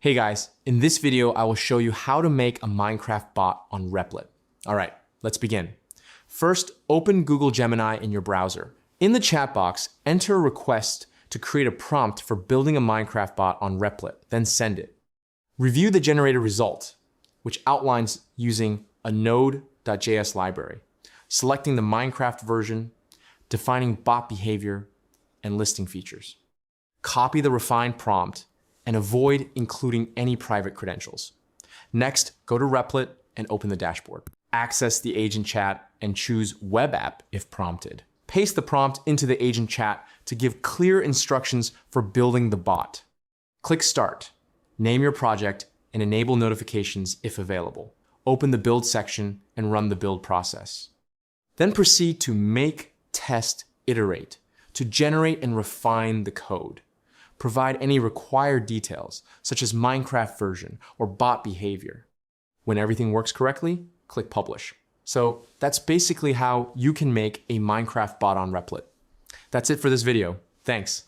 Hey guys, in this video, I will show you how to make a Minecraft bot on Replit. All right, let's begin. First, open Google Gemini in your browser. In the chat box, enter a request to create a prompt for building a Minecraft bot on Replit, then send it. Review the generated result, which outlines using a Node.js library, selecting the Minecraft version, defining bot behavior, and listing features. Copy the refined prompt and avoid including any private credentials. Next, go to Replit and open the dashboard. Access the agent chat and choose Web App if prompted. Paste the prompt into the agent chat to give clear instructions for building the bot. Click Start. Name your project and enable notifications if available. Open the build section and run the build process. Then proceed to Make, Test, Iterate to generate and refine the code. Provide any required details, such as Minecraft version or bot behavior. When everything works correctly, click Publish. So that's basically how you can make a Minecraft bot on Replit. That's it for this video. Thanks.